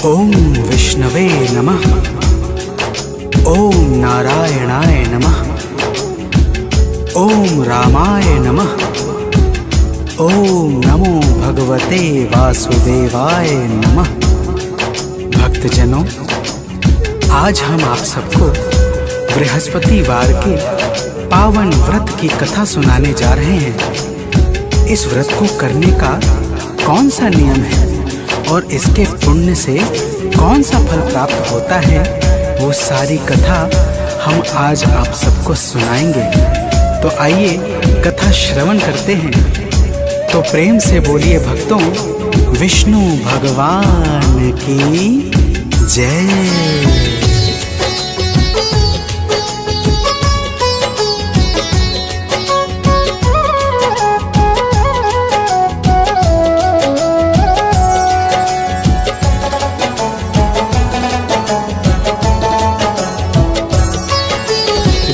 ओम विष्णवे नमः। ओम नारायणाय नमः। ओम रामाय नमः। ओम नमो भगवते वासुदेवाय नमः। भक्तजनों, आज हम आप सबको बृहस्पतिवार के पावन व्रत की कथा सुनाने जा रहे हैं। इस व्रत को करने का कौन सा नियम है और इसके पुण्य से कौन सा फल प्राप्त होता है, वो सारी कथा हम आज आप सबको सुनाएंगे। तो आइए कथा श्रवण करते हैं। तो प्रेम से बोलिए भक्तों, विष्णु भगवान की जय।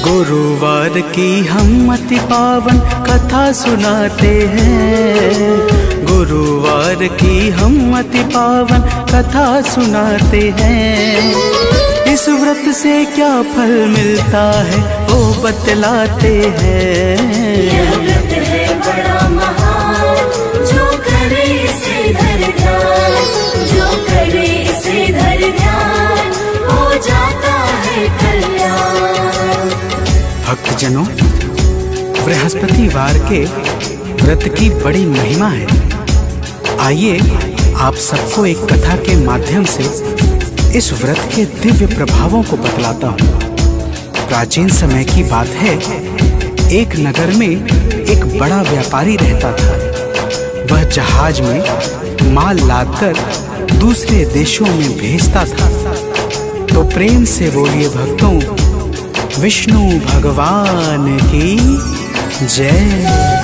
गुरुवार की हम अति पावन कथा सुनाते हैं। गुरुवार की हम अति पावन कथा सुनाते हैं। इस व्रत से क्या फल मिलता है वो बतलाते हैं। यह व्रत है बड़ा महान, जो करे इसे धर ध्यान, जो करे इसे धर ध्यान, हो जाता है कल्याण। भक्तजनों, बृहस्पतिवार के व्रत की बड़ी महिमा है। आइए आप सबको एक कथा के माध्यम से इस व्रत के दिव्य प्रभावों को बतलाता हूँ। प्राचीन समय की बात है, एक नगर में एक बड़ा व्यापारी रहता था। वह जहाज में माल लादकर दूसरे देशों में भेजता था। तो प्रेम से बोलिए भक्तों, विष्णु भगवान की जय।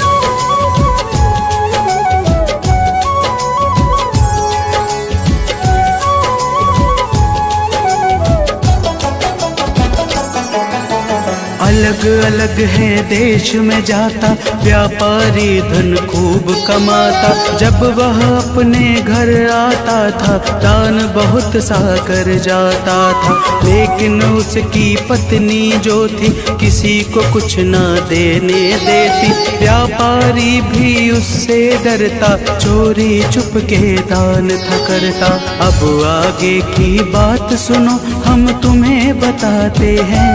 अलग अलग है देश में जाता व्यापारी, धन खूब कमाता। जब वह अपने घर आता था, दान बहुत सा कर जाता था। लेकिन उसकी पत्नी जो थी, किसी को कुछ न देने देती। व्यापारी भी उससे डरता, चोरी चुप के दान था करता। अब आगे की बात सुनो, हम तुम्हें बताते हैं,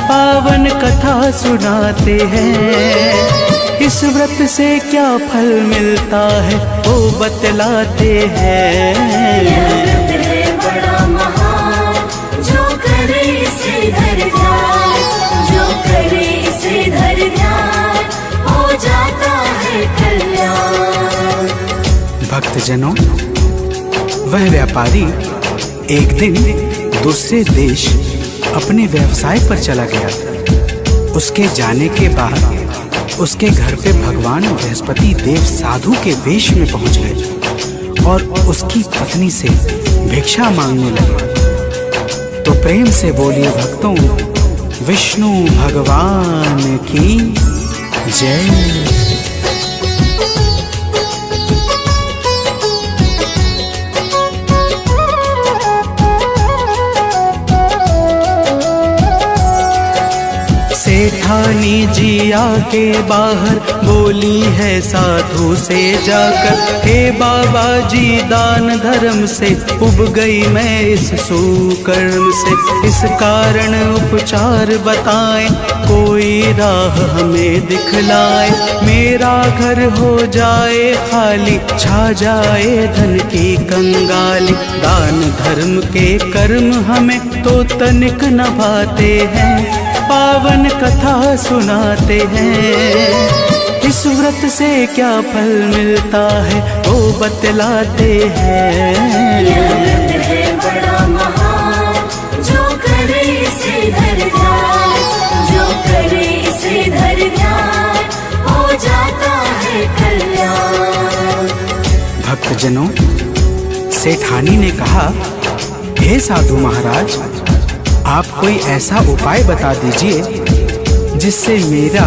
पावन कथा सुनाते हैं। इस व्रत से क्या फल मिलता है वो बतलाते हैं। यह व्रत है बड़ा महान, जो करे इसे धर ध्यान, जो करे इसे धर ध्यान, हो जाता है कल्याण। भक्तजनों, वह व्यापारी एक दिन दूसरे देश अपने व्यवसाय पर चला गया। उसके जाने के बाद उसके घर पे भगवान बृहस्पति देव साधु के वेश में पहुंच गए और उसकी पत्नी से भिक्षा मांगने लगे। तो प्रेम से बोलिए भक्तों, विष्णु भगवान की जय। सेठानी जी आके बाहर बोली है साधु से जाकर, हे बाबा जी दान धर्म से उब गई मैं इस सुकर्म से। इस कारण उपचार बताएं, कोई राह हमें दिखलाए। मेरा घर हो जाए खाली, छा जाए धन की कंगाली। दान धर्म के कर्म हमें तो तनिक न भाते हैं, पावन कथा सुनाते हैं। इस व्रत से क्या फल मिलता है वो बतलाते हैं। यह व्रत है बड़ा महान, जो करे इसे धर ध्यान, जो करे इसे धर ध्यान, हो जाता है कल्याण। भक्तजनों, सेठानी ने कहा, हे साधु महाराज, आप कोई ऐसा उपाय बता दीजिए जिससे मेरा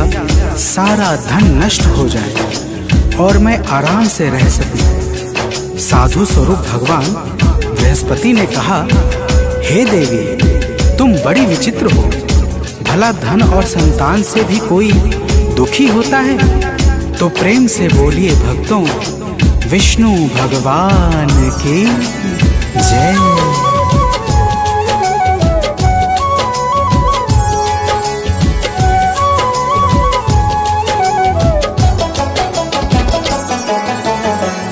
सारा धन नष्ट हो जाए और मैं आराम से रह सकूं। साधु स्वरूप भगवान बृहस्पति ने कहा, हे देवी, तुम बड़ी विचित्र हो। भला धन और संतान से भी कोई दुखी होता है? तो प्रेम से बोलिए भक्तों, विष्णु भगवान की जय।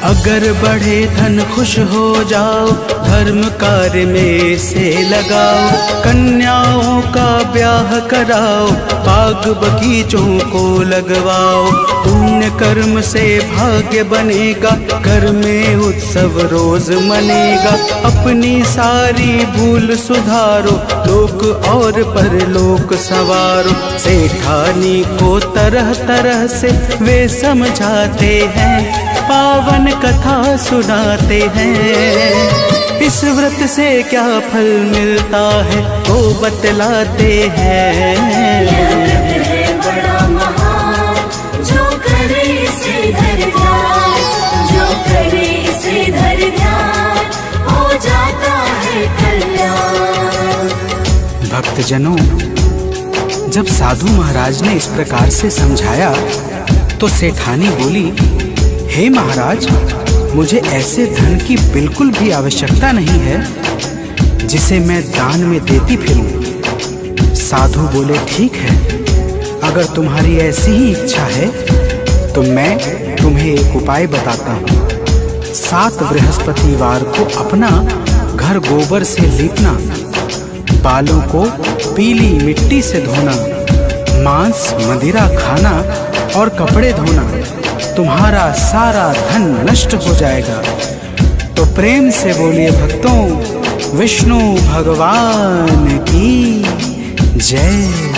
अगर बढ़े धन खुश हो जाओ, धर्म कार्य में से लगाओ, कन्याओं का ब्याह कराओ, बाग बगीचों को लगवाओ। पुण्य कर्म से भाग्य बनेगा, घर में उत्सव रोज मनेगा। अपनी सारी भूल सुधारो, लोक और परलोक सवारो। सेठानी को तरह तरह से वे समझाते हैं, पावन कथा सुनाते हैं। इस व्रत से क्या फल मिलता है वो बतलाते हैं। यह व्रत है बड़ा महान, जो करे इसे धर ध्यान, जो करे इसे धर ध्यान, हो जाता है कल्याण। भक्तजनों, जब साधु महाराज ने इस प्रकार से समझाया तो सेठानी बोली, हे महाराज, मुझे ऐसे धन की बिल्कुल भी आवश्यकता नहीं है जिसे मैं दान में देती फिरूं। साधु बोले, ठीक है, अगर तुम्हारी ऐसी ही इच्छा है तो मैं तुम्हें एक उपाय बताता हूँ। 7 बृहस्पतिवार को अपना घर गोबर से लीपना, बालों को पीली मिट्टी से धोना, मांस मदिरा खाना और कपड़े धोना, तुम्हारा सारा धन नष्ट हो जाएगा। तो प्रेम से बोलिए भक्तों, विष्णु भगवान की जय।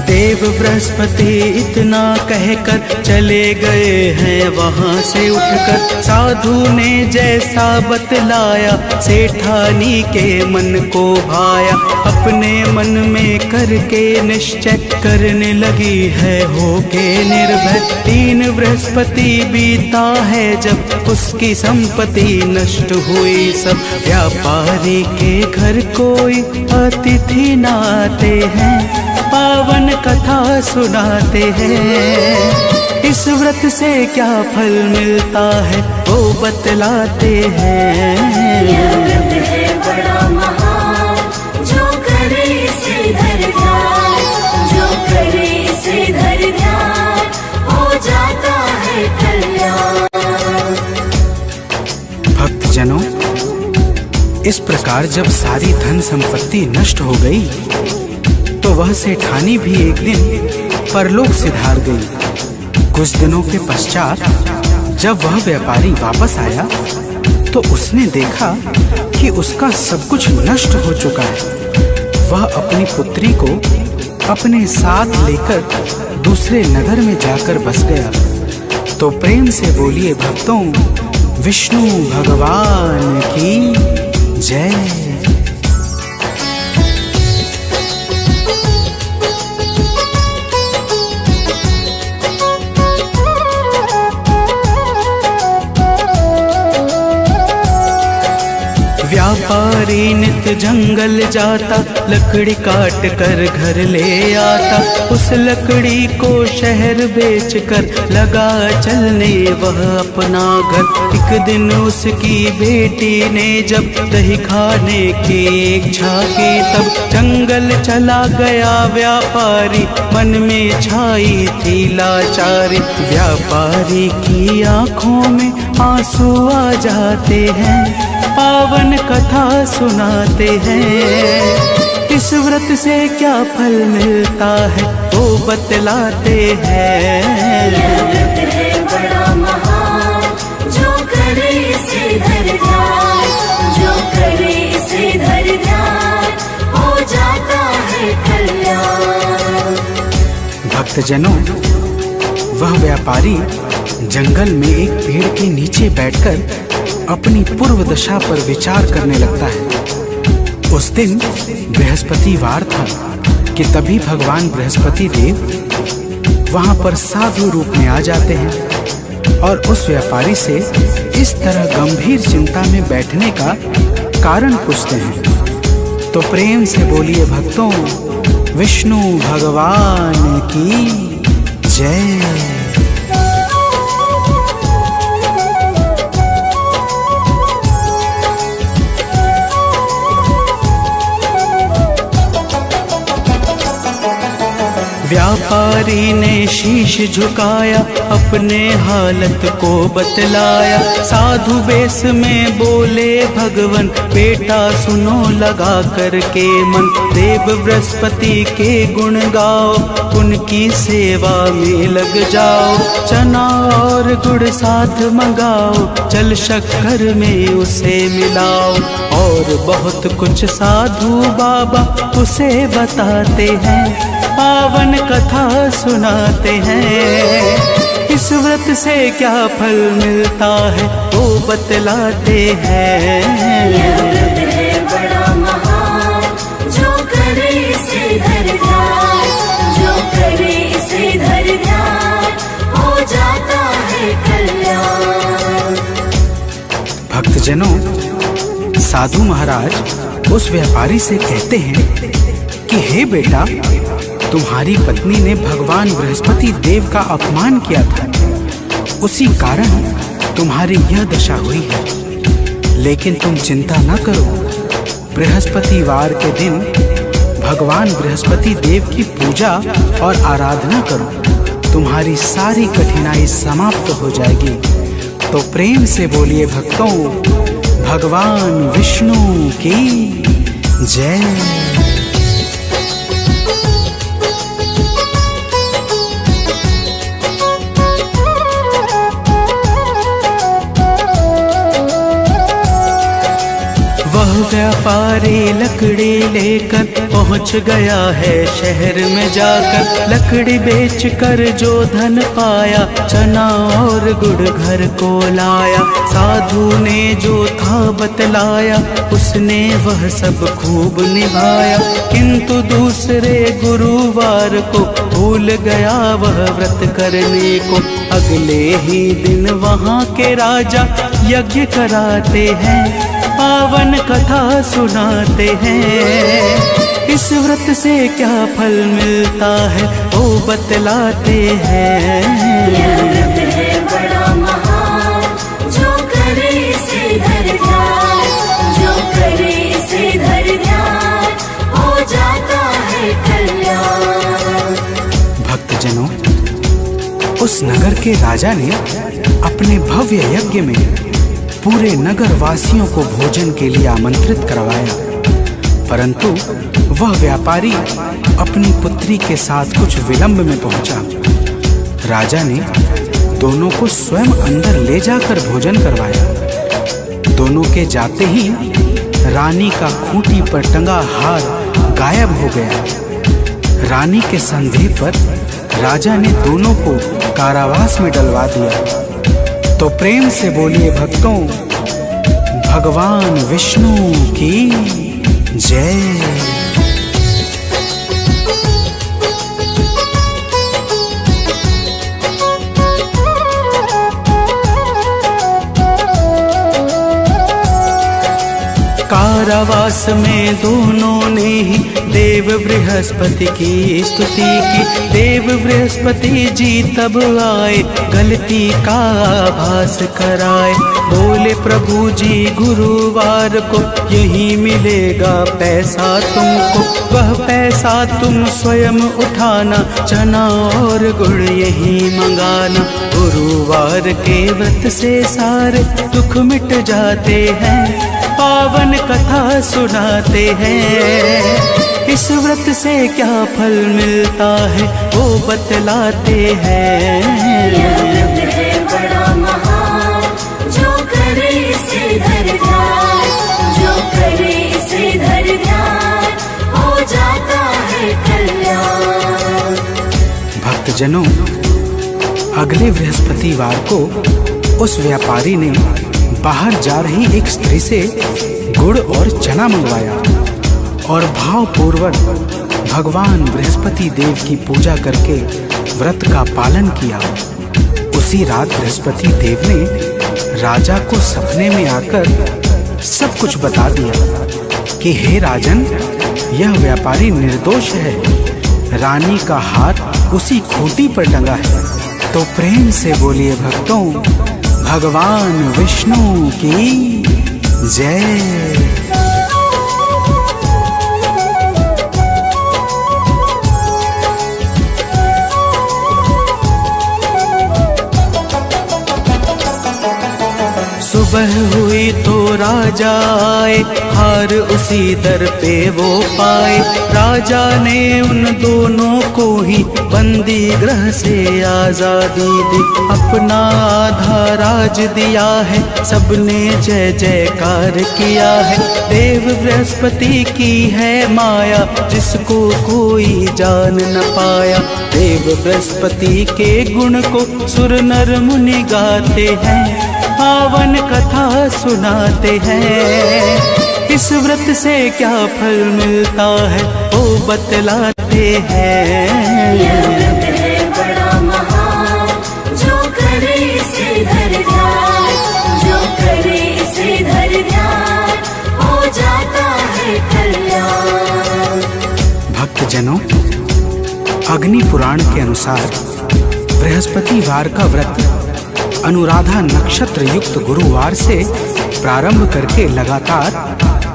देव बृहस्पति इतना कहकर चले गए हैं वहां से उठकर। साधु ने जैसा बतलाया, सेठानी के मन को भाया। अपने मन में करके निश्चय करने लगी है होके निर्भय। 3 बृहस्पति बीता है जब उसकी संपत्ति नष्ट हुई सब। व्यापारी के घर कोई अतिथि न आते हैं, पावन कथा सुनाते हैं। इस व्रत से क्या फल मिलता है वो बतलाते हैं। यह व्रत है बड़ा महान, जो करे इसे धर ध्यान, जो करे इसे धर ध्यान, हो जाता है कल्याण। भक्तजनों, इस प्रकार जब सारी धन संपत्ति नष्ट हो गई तो वह सेठानी भी एक दिन परलोक सिधार गई। कुछ दिनों के पश्चात जब वह व्यापारी वापस आया तो उसने देखा कि उसका सब कुछ नष्ट हो चुका है। वह अपनी पुत्री को अपने साथ लेकर दूसरे नगर में जाकर बस गया। तो प्रेम से बोलिए भक्तों, विष्णु भगवान की जय। व्यापारी नित जंगल जाता, लकड़ी काट कर घर ले आता। उस लकड़ी को शहर बेच कर लगा चलने वह अपना घर। एक दिन उसकी बेटी ने जब दही खाने की इच्छा की, तब जंगल चला गया व्यापारी, मन में छाई थी लाचारी। व्यापारी की आंखों में आंसू आ जाते हैं, पावन कथा सुनाते हैं। इस व्रत से क्या फल मिलता है वो बतलाते हैं। यह व्रत है बड़ा महान, जो करे इसे धर ध्यान, जो करे इसे धर ध्यान, हो जाता है कल्याण। भक्तजनों, वह व्यापारी जंगल में एक पेड़ के नीचे बैठकर अपनी पूर्व दशा पर विचार करने लगता है। उस दिन बृहस्पतिवार था कि तभी भगवान बृहस्पति देव वहां पर साधु रूप में आ जाते हैं और उस व्यापारी से इस तरह गंभीर चिंता में बैठने का कारण पूछते हैं। तो प्रेम से बोलिए भक्तों, विष्णु भगवान की जय। व्यापारी ने शीश झुकाया, अपने हालत को बतलाया। साधु वेश में बोले भगवन, बेटा सुनो लगा करके मन। देव बृहस्पति के गुण गाओ, उनकी सेवा में लग जाओ। चना और गुड़ साथ मंगाओ, जल शक्कर में उसे मिलाओ। और बहुत कुछ साधु बाबा उसे बताते हैं, पावन कथा सुनाते हैं। इस व्रत से क्या फल मिलता है वो बतलाते हैं। यह व्रत है बड़ा महान, जो करे इसे धर ध्यान, जो करे इसे धर ध्यान, हो जाता है कल्याण। भक्तजनों, साधु महाराज उस व्यापारी से कहते हैं कि हे बेटा, तुम्हारी पत्नी ने भगवान बृहस्पति देव का अपमान किया था, उसी कारण तुम्हारी यह दशा हुई है। लेकिन तुम चिंता न करो, बृहस्पतिवार के दिन भगवान बृहस्पति देव की पूजा और आराधना करो, तुम्हारी सारी कठिनाई समाप्त हो जाएगी। तो प्रेम से बोलिए भक्तों, भगवान विष्णु की जय। वह व्यापारी लकड़ी लेकर पहुंच गया है शहर में जाकर। लकड़ी बेचकर जो धन पाया, चना और गुड़ घर को लाया। साधु ने जो था बतलाया, उसने वह सब खूब निभाया। किंतु दूसरे गुरुवार को भूल गया वह व्रत करने को। अगले ही दिन वहाँ के राजा यज्ञ कराते हैं, पावन कथा सुनाते हैं। इस व्रत से क्या फल मिलता है वो बतलाते हैं। यह व्रत है बड़ा महान, जो करे इसे धर ध्यान, जो करे इसे धर ध्यान, हो जाता है कल्याण। भक्तजनों, उस नगर के राजा ने अपने भव्य यज्ञ में पूरे नगर वासियों को भोजन के लिए आमंत्रित करवाया, परंतु वह व्यापारी अपनी पुत्री के साथ कुछ विलंब में पहुंचा। राजा ने दोनों को स्वयं अंदर ले जाकर भोजन करवाया। दोनों के जाते ही रानी का खूंटी पर टंगा हार गायब हो गया। रानी के संदेह पर राजा ने दोनों को कारावास में डलवा दिया। तो प्रेम से बोलिए भक्तों, भगवान विष्णु की जय। कारावास में दोनों ने ही देव बृहस्पति की स्तुति की। देव बृहस्पति जी तब आए, गलती का आभास कराए। बोले प्रभु जी गुरुवार को यही मिलेगा पैसा तुमको। वह पैसा तुम स्वयं उठाना, चना और गुड़ यही मंगाना। गुरुवार के व्रत से सारे दुख मिट जाते हैं, पावन कथा सुनाते हैं। इस व्रत से क्या फल मिलता है वो बतलाते हैं। यह व्रत है बड़ा महान, जो करे इसे धर ध्यान, जो करे इसे धर ध्यान, हो जाता है कल्याण। भक्तजनों, अगले बृहस्पतिवार को उस व्यापारी ने बाहर जा रही एक स्त्री से गुड़ और चना मंगवाया और भावपूर्वक भगवान बृहस्पति देव की पूजा करके व्रत का पालन किया। उसी रात बृहस्पति देव ने राजा को सपने में आकर सब कुछ बता दिया कि हे राजन, यह व्यापारी निर्दोष है, रानी का हाथ उसी खूंटी पर टंगा है। तो प्रेम से बोलिए भक्तों, भगवान विष्णु की जय। सुबह हुई तो राजा आए, हार उसी दर पे वो पाए। राजा ने उन दोनों को ही बंदी गृह से आजादी दी। अपना आधा राज दिया है, सबने जय जयकार किया है। देव बृहस्पति की है माया, जिसको कोई जान न पाया। देव बृहस्पति के गुण को सुर नर मुनि गाते हैं, पावन कथा सुनाते हैं। इस व्रत से क्या फल मिलता है वो बतलाते हैं। यह व्रत है बड़ा महान, जो करे इसे धर ध्यान, जो करे इसे धर ध्यान, हो जाता है कल्याण। भक्तजनों, अग्नि पुराण के अनुसार बृहस्पतिवार का व्रत अनुराधा नक्षत्र युक्त गुरुवार से प्रारंभ करके लगातार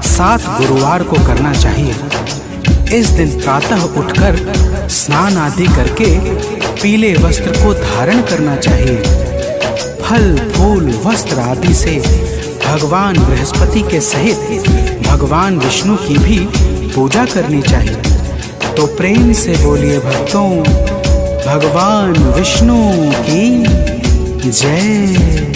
7 गुरुवार को करना चाहिए। इस दिन प्रातः उठकर स्नान आदि करके पीले वस्त्र को धारण करना चाहिए। फल फूल वस्त्र आदि से भगवान बृहस्पति के सहित भगवान विष्णु की भी पूजा करनी चाहिए। तो प्रेम से बोलिए भक्तों, भगवान विष्णु की जय।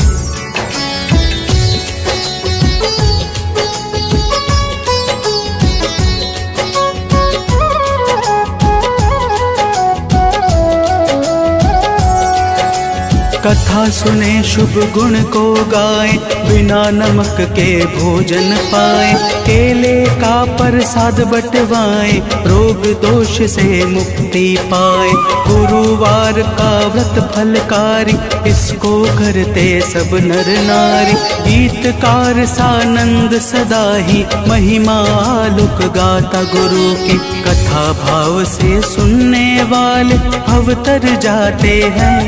कथा सुने शुभ गुण को गाए, बिना नमक के भोजन पाए। केले का प्रसाद बटवाए, रोग दोष से मुक्ति पाए। गुरुवार का व्रत फलकारी, इसको करते सब नर नारी। गीतकार सानंद सदा ही, महिमा आलोक गाता गुरु की। कथा भाव से सुनने वाले अवतर जाते हैं,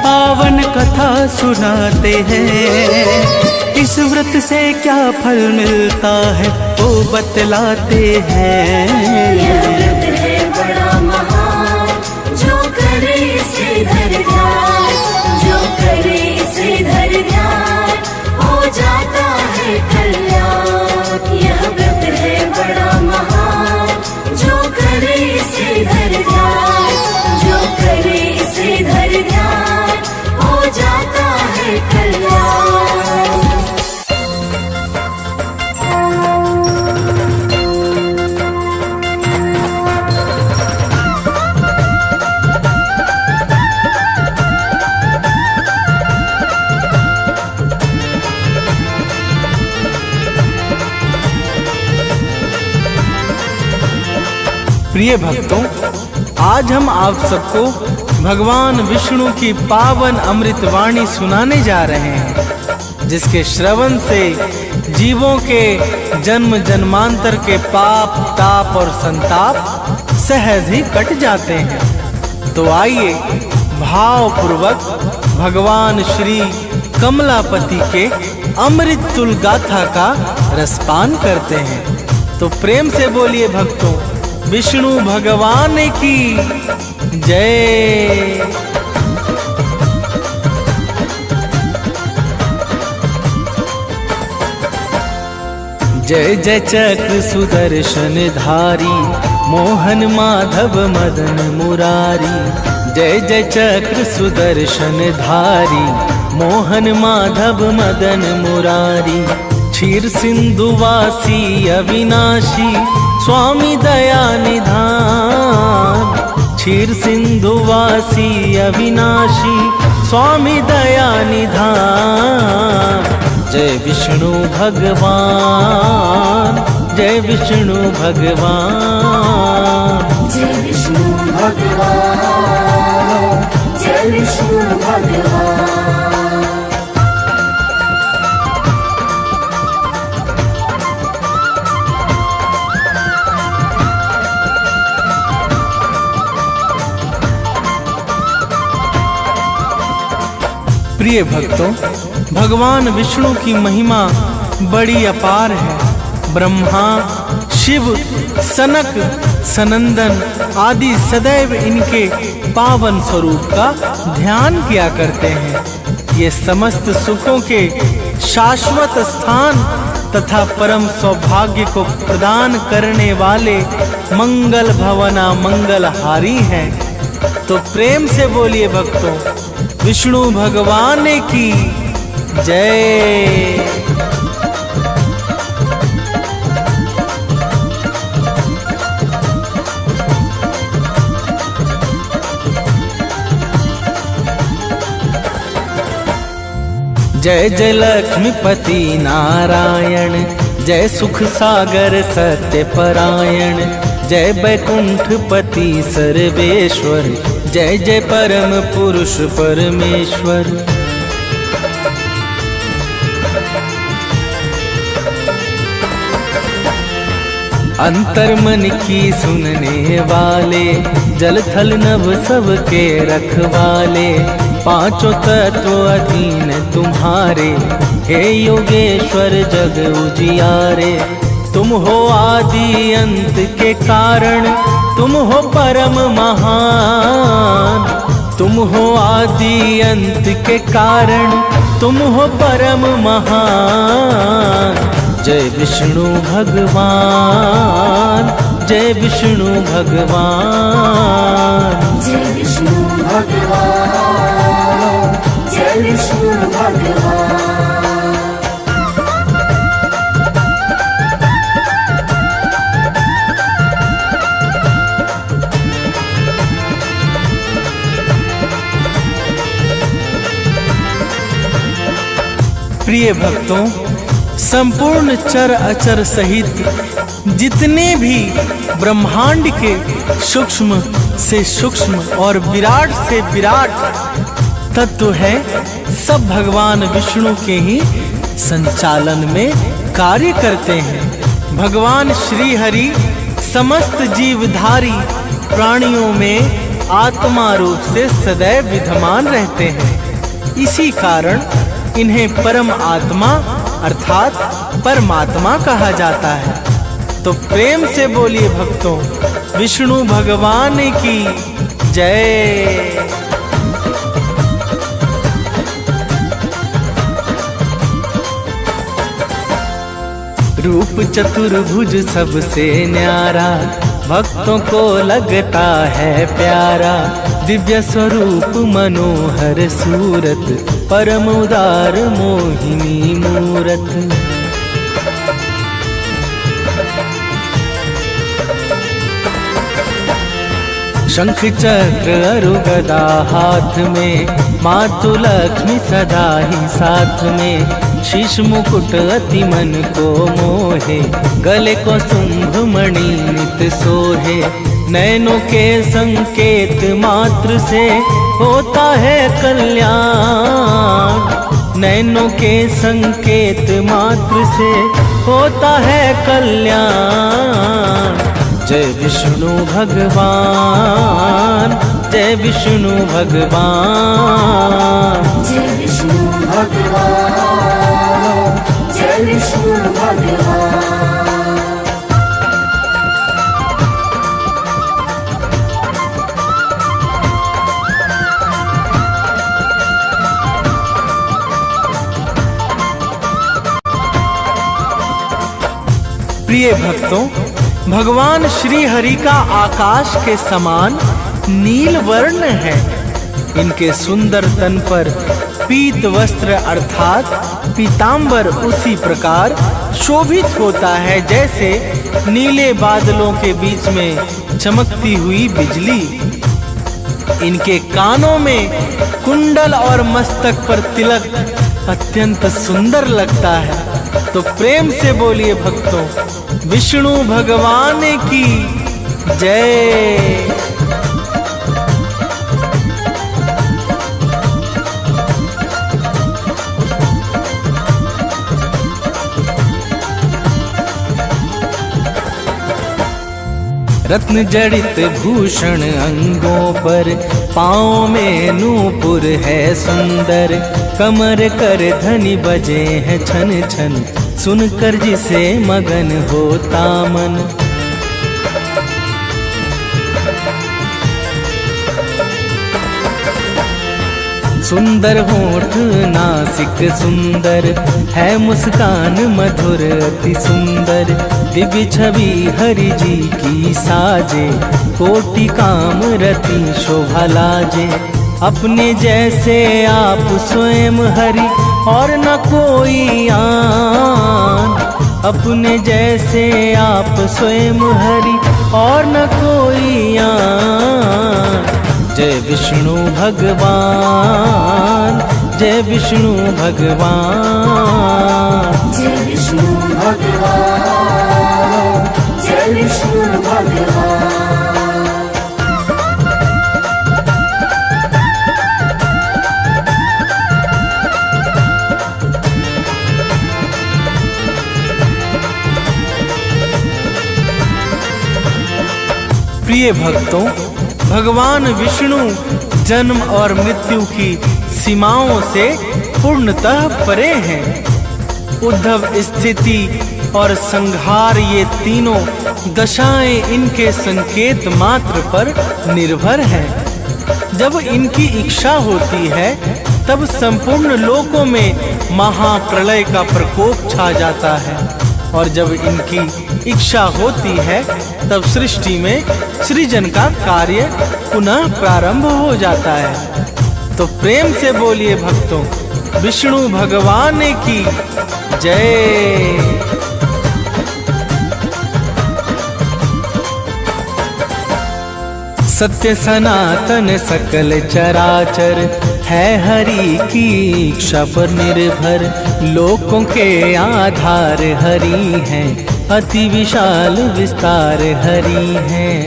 पावन कथा सुनाते हैं। इस व्रत से क्या फल मिलता है वो बतलाते हैं। यह व्रत है बड़ा महान, जो करे इसे धर ध्यान, जो करे इसे धर ध्यान, हो जाता है कल्याण। यह व्रत है बड़ा महान, जो करे इसे धर ध्यान, जो करे इसे धर ध्यान, हो जाता है कल्याण। प्रिय भक्तों, आज हम आप सबको भगवान विष्णु की पावन अमृत वाणी सुनाने जा रहे हैं, जिसके श्रवण से जीवों के जन्म जन्मांतर के पाप ताप और संताप सहज ही कट जाते हैं। तो आइए भाव पूर्वक भगवान श्री कमलापति के अमृत तुल गाथा का रसपान करते हैं। तो प्रेम से बोलिए भक्तों, विष्णु भगवान की जय। जय जय चक्र सुदर्शन धारी, मोहन माधव मदन मुरारी। जय जय चक्र सुदर्शन धारी, मोहन माधव मदन मुरारी। क्षीर सिंधु वासी अविनाशी, स्वामी दया निधान। क्षीर सिंधु वासी अविनाशी, स्वामी दया निधान। जय विष्णु भगवान, जय विष्णु भगवान। जय विष्णु भगवान, जय विष्णु भगवान। प्रिय भक्तों, भगवान विष्णु की महिमा बड़ी अपार है। ब्रह्मा, शिव, सनक, सनंदन आदि सदैव इनके पावन स्वरूप का ध्यान किया करते हैं। ये समस्त सुखों के शाश्वत स्थान तथा परम सौभाग्य को प्रदान करने वाले मंगल भवना मंगलहारी हैं। तो प्रेम से बोलिए भक्तों, विष्णु भगवान की जय। जय जय लक्ष्मीपति नारायण, जय सुख सागर सत्य परायण, जय बैकुंठपति सर्वेश्वर, जय जय परम पुरुष परमेश्वर। अंतर मन की सुनने वाले, जल थल नभ सबके रखवाले, पांचों तत्व अधीन तुम्हारे, हे योगेश्वर जग उजियारे। तुम हो आदि अंत के कारण, तुम हो परम महान। तुम हो आदि अंत के कारण, तुम हो परम महान। जय विष्णु भगवान, जय विष्णु भगवान। जय विष्णु भगवान, जय विष्णु भगवान। प्रिय भक्तों, संपूर्ण चर अचर सहित जितने भी ब्रह्मांड के सूक्ष्म से सूक्ष्म और विराट से विराट तत्व है, सब भगवान विष्णु के ही संचालन में कार्य करते हैं। भगवान श्री हरि समस्त जीवधारी प्राणियों में आत्मा रूप से सदैव विद्यमान रहते हैं। इसी कारण इन्हें परम आत्मा अर्थात परमात्मा कहा जाता है। तो प्रेम से बोलिए भक्तों, विष्णु भगवान की जय। रूप चतुर्भुज सबसे न्यारा, भक्तों को लगता है प्यारा। दिव्य स्वरूप मनोहर सूरत, परम उदार मोहिनी मूरत। शंख चक्र अरु गदा हाथ में, मातु लक्ष्मी सदा ही साथ में। शीश मुकुट अति मन को मोहे, गले को शुंभ मणि नित सोहे। नैनों के संकेत मात्र से होता है कल्याण। नैनों के संकेत मात्र से होता है कल्याण। जय विष्णु भगवान, जय विष्णु भगवान। जय विष्णु भगवान, जय विष्णु भगवान। प्रिय भक्तों, भगवान श्री हरि का आकाश के समान नील वर्ण है। इनके सुंदर तन पर पीत वस्त्र अर्थात पीतांबर उसी प्रकार शोभित होता है जैसे नीले बादलों के बीच में चमकती हुई बिजली। इनके कानों में कुंडल और मस्तक पर तिलक अत्यंत सुंदर लगता है। तो प्रेम से बोलिए भक्तों, विष्णु भगवान की जय। रत्न जड़ित भूषण अंगों पर, पाँव में नूपुर है सुंदर, कमर कर धनी बजे हैं छन छन, सुनकर जिसे मगन होता मन। सुंदर होठ नासिक सुंदर, है मुस्कान मधुर अति सुंदर, दिव्य छवि हरि जी की साजे, कोटि काम रति शोभा लाजे। अपने जैसे आप स्वयं हरि और न कोई आन, अपने जैसे आप स्वयं हरि और न कोई आन। जय विष्णु भगवान, जय विष्णु भगवान, जय विष्णु भगवान, जय विष्णु भगवान। प्रिय भक्तों, भगवान विष्णु जन्म और मृत्यु की सीमाओं से पूर्णतः परे हैं। उद्धव, स्थिति और संहार, ये तीनों दशाएं इनके संकेत मात्र पर निर्भर हैं। जब इनकी इच्छा होती है तब संपूर्ण लोकों में महाप्रलय का प्रकोप छा जाता है, और जब इनकी इच्छा होती है तब सृष्टि में सृजन का कार्य पुनः प्रारंभ हो जाता है। तो प्रेम से बोलिए भक्तों, विष्णु भगवान की जय। सत्य सनातन सकल चराचर, है हरि की इच्छा पर निर्भर, लोकों के आधार हरि हैं, अति विशाल विस्तार हरि हैं।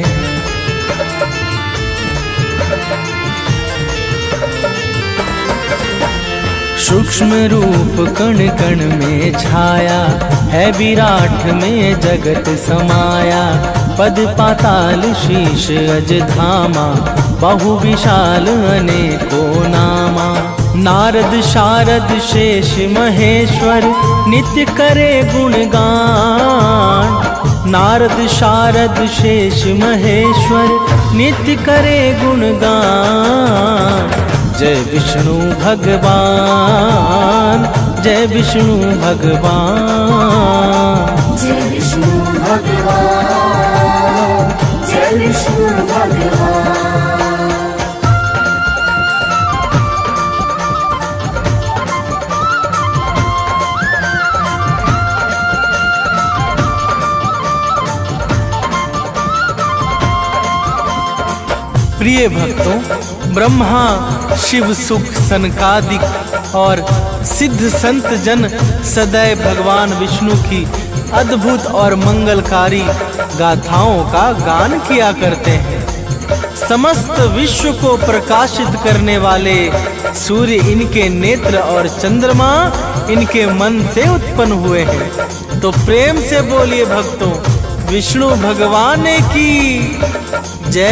सूक्ष्म रूप कण कण में छाया, है विराट में जगत समाया, पद पाताल शीश अज धामा, बहु विशाल अनेको नामा। नारद शारद शेष महेश्वर, नित्य करे गुणगान। नारद शारद शेष महेश्वर, नित्य करे गुणगान। जय विष्णु भगवान, जय विष्णु भगवान, जय विष्णु भगवान, जय विष्णु भगवान। प्रिय भक्तों, ब्रह्मा, शिव, सुख, सनकादिक और सिद्ध संत जन सदैव भगवान विष्णु की अद्भुत और मंगलकारी गाथाओं का गान किया करते हैं। समस्त विश्व को प्रकाशित करने वाले सूर्य इनके नेत्र और चंद्रमा इनके मन से उत्पन्न हुए हैं। तो प्रेम से बोलिए भक्तों, विष्णु भगवान की जय।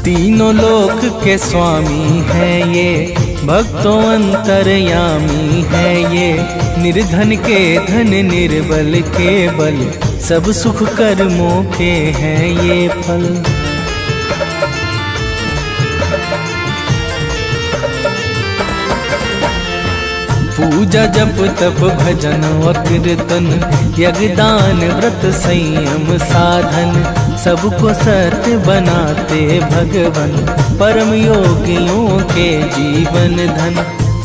तीनों लोक के स्वामी है ये, भक्तों अंतर्यामी है ये, निर्धन के धन निर्बल के बल, सब सुख कर्मों के हैं ये फल। पूजा जप तप भजन व कीर्तन, यज्ञदान व्रत संयम साधन, सबको सत्य बनाते भगवन, परम योगियों के जीवन धन।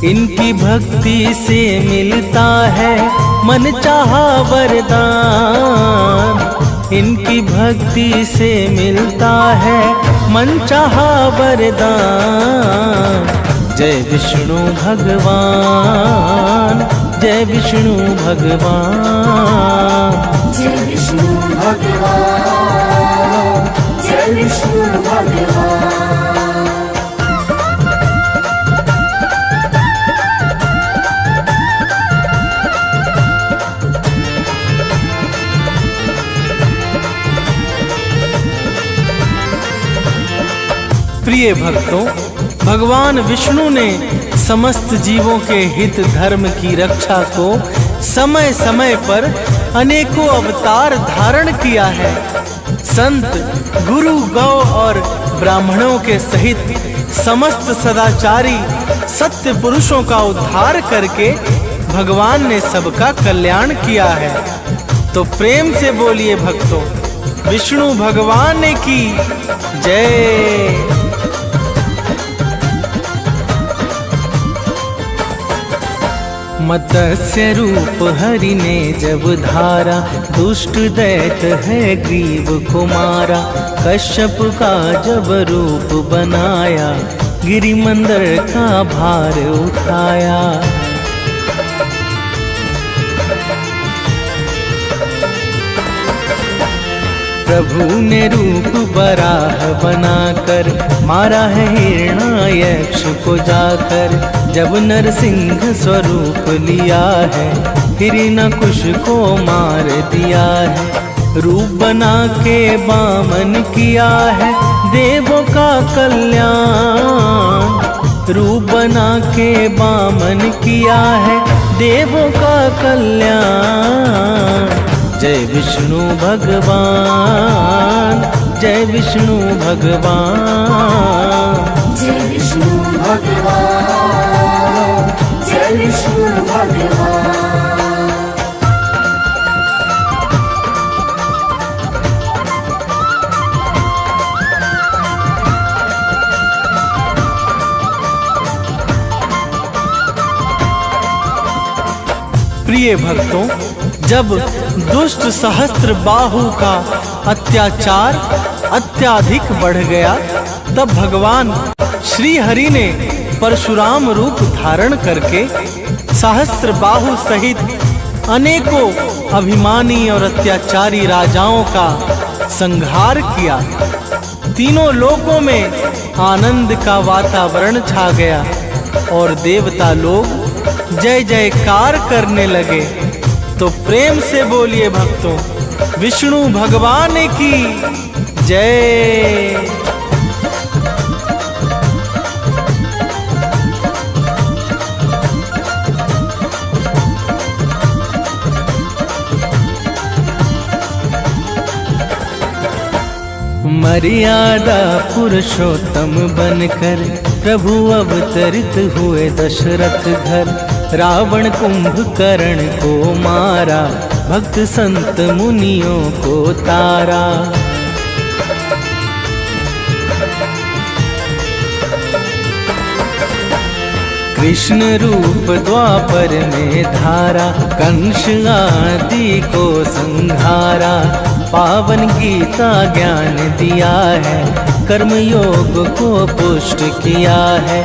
इनकी भक्ति से मिलता है मन चाहा वरदान। इनकी भक्ति से मिलता है मन चाहा वरदान। जय विष्णु भगवान, जय विष्णु भगवान, जय विष्णु भगवान, जय विष्णु भगवान। प्रिय भक्तों, भगवान विष्णु ने समस्त जीवों के हित धर्म की रक्षा को समय समय पर अनेकों अवतार धारण किया है। संत, गुरु, गौ और ब्राह्मणों के सहित समस्त सदाचारी सत्य पुरुषों का उद्धार करके भगवान ने सबका कल्याण किया है। तो प्रेम से बोलिए भक्तों, विष्णु भगवान की जय। मत्स्य रूप हरि ने जब धारा, दुष्ट दैत है ग्रीव को मारा। कश्यप का जब रूप बनाया, गिरिमंदर का भार उठाया। प्रभु ने रूप बराह बनाकर मारा है हिरण्यायक्ष को जाकर। जब नरसिंह स्वरूप लिया है, हिरण्यकुश को मार दिया है। रूप बना के बामन किया है देवों का कल्याण। रूप बना के बामन किया है देवों का कल्याण। जय विष्णु भगवान, जय विष्णु भगवान, जय विष्णु भगवान, जय विष्णु भगवान। प्रिय भक्तों, जब दुष्ट सहस्त्र बाहु का अत्याचार अत्याधिक बढ़ गया, तब भगवान श्री हरि ने परशुराम रूप धारण करके सहस्त्र बाहु सहित अनेकों अभिमानी और अत्याचारी राजाओं का संहार किया। तीनों लोकों में आनंद का वातावरण छा गया और देवता लोग जय जयकार करने लगे। तो प्रेम से बोलिए भक्तों, विष्णु भगवान की जय। मर्यादा पुरुषोत्तम बनकर प्रभु अवतरित हुए दशरथ घर। रावण कुंभकर्ण को मारा, भक्त संत मुनियों को तारा। कृष्ण रूप द्वापर में धारा, कंस आदि को संहारा। पावन गीता ज्ञान दिया है, कर्म योग को पुष्ट किया है।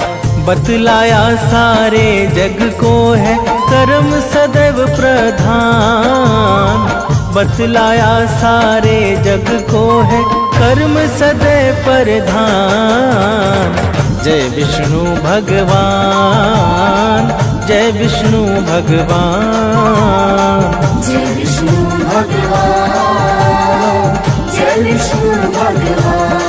बतलाया सारे जग को है कर्म सदैव प्रधान। बतलाया सारे जग को है कर्म सदैव प्रधान। जय विष्णु भगवान, जय विष्णु भगवान, जय विष्णु भगवान, जय विष्णु भगवान।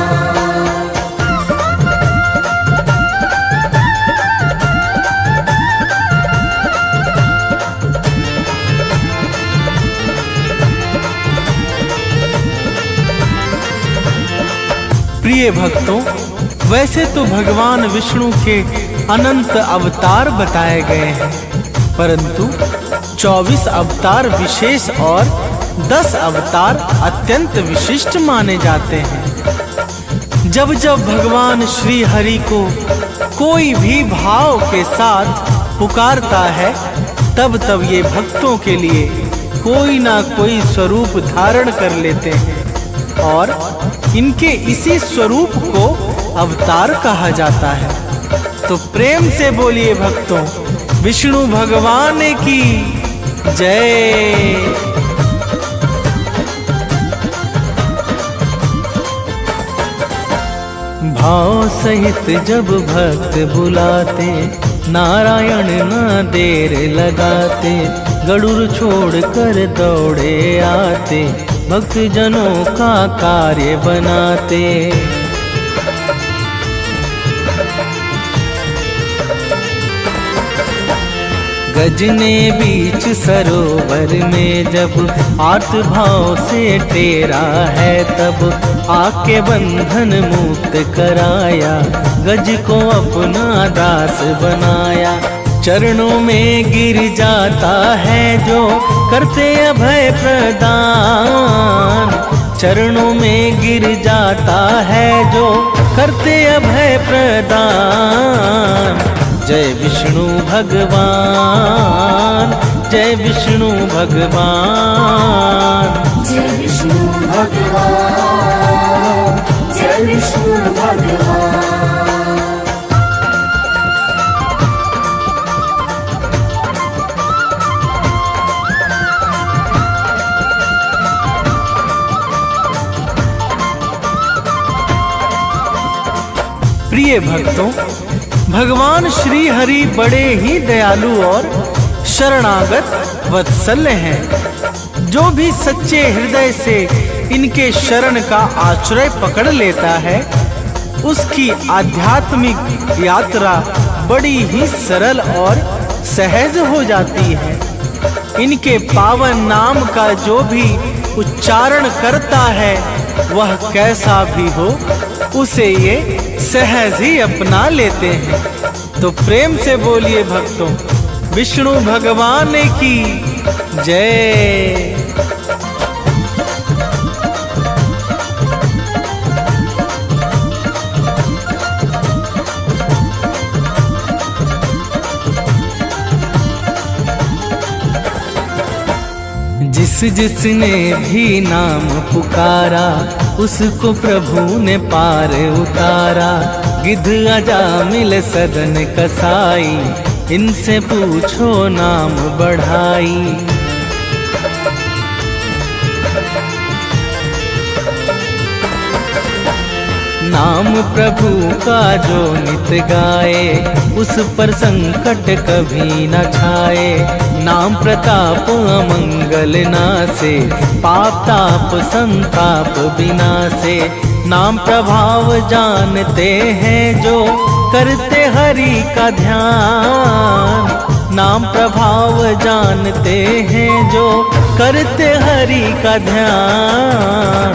प्रिय भक्तों, वैसे तो भगवान विष्णु के अनंत अवतार बताए गए हैं, परंतु 24 अवतार विशेष और 10 अवतार अत्यंत विशिष्ट माने जाते हैं। जब जब भगवान श्री हरि को कोई भी भाव के साथ पुकारता है, तब तब ये भक्तों के लिए कोई ना कोई स्वरूप धारण कर लेते हैं और इनके इसी स्वरूप को अवतार कहा जाता है। तो प्रेम से बोलिए भक्तों, विष्णु भगवान की जय। भाव सहित जब भक्त बुलाते, नारायण ना देर लगाते, गरुड़ छोड़ कर दौड़े आते, भक्त जनों का कार्य बनाते। गजने बीच सरोवर में जब आर्त भाव से टेरा है, तब आके बंधन मुक्त कराया, गज को अपना दास बनाया। चरणों में गिर जाता है जो करते अभय प्रदान, चरणों में गिर जाता है जो करते अभय प्रदान। जय विष्णु भगवान, जय विष्णु भगवान, जय विष्णु भगवान, जय विष्णु भगवान। प्रिय भक्तों, भगवान श्री हरि बड़े ही दयालु और शरणागत वत्सल हैं। जो भी सच्चे हृदय से इनके शरण का आश्रय पकड़ लेता है, उसकी आध्यात्मिक यात्रा बड़ी ही सरल और सहज हो जाती है। इनके पावन नाम का जो भी उच्चारण करता है, वह कैसा भी हो उसे ये सहज ही अपना लेते हैं। तो प्रेम से बोलिए भक्तों, विष्णु भगवान की जय। जिसने भी नाम पुकारा, उसको प्रभु ने पार उतारा। गिद्ध अजामिल सदन कसाई, इनसे पूछो नाम बढ़ाई। नाम प्रभु का जो नित गाए, उस पर संकट कभी न छाए। नाम प्रताप अमंगल नासे, पाप ताप संताप विनासे। नाम प्रभाव जानते हैं जो करते हरि का ध्यान। नाम प्रभाव जानते हैं जो करते हरि का ध्यान।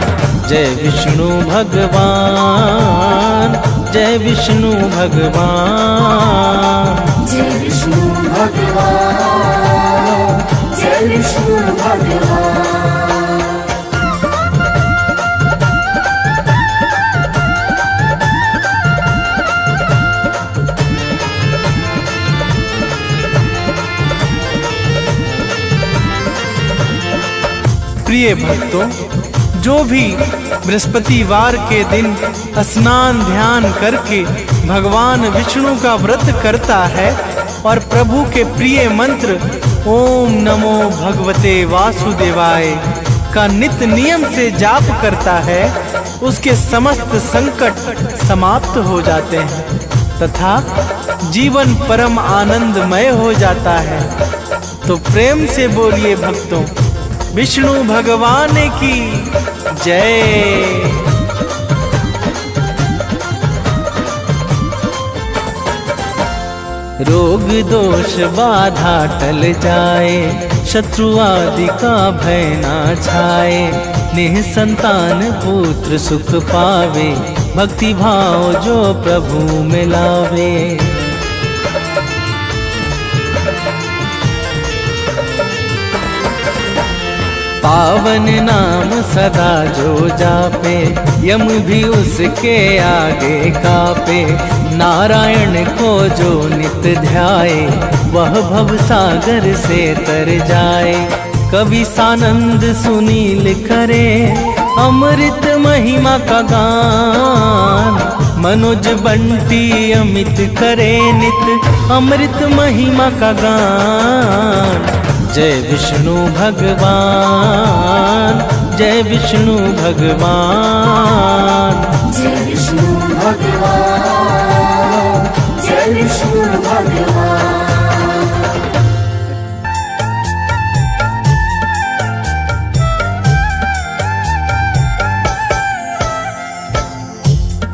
जय विष्णु भगवान, जय विष्णु भगवान, जय विष्णु भगवान, जय विष्णु भगवान। प्रिय भक्तों, जो भी बृहस्पतिवार के दिन स्नान ध्यान करके भगवान विष्णु का व्रत करता है और प्रभु के प्रिय मंत्र ओम नमो भगवते वासुदेवाय का नित्य नियम से जाप करता है, उसके समस्त संकट समाप्त हो जाते हैं तथा जीवन परम आनंदमय हो जाता है। तो प्रेम से बोलिए भक्तों, विष्णु भगवान की जय। रोग दोष बाधा टल जाए, शत्रु आदि का भय ना छाए। निःसंतान पुत्र सुख पावे, भक्ति भाव जो प्रभु में लावे। पावन नाम सदा जो जापे, यम भी उसके आगे कापे। नारायण को जो नित ध्याए, वह भव सागर से तर जाए। कवि सानंद सुनील करे, अमृत महिमा का गान। मनोज बंटी अमित करे नित, अमृत महिमा का गान। जय विष्णु भगवान, जय विष्णु भगवान। जय विष्णु भगवान, जय विष्णु भगवान।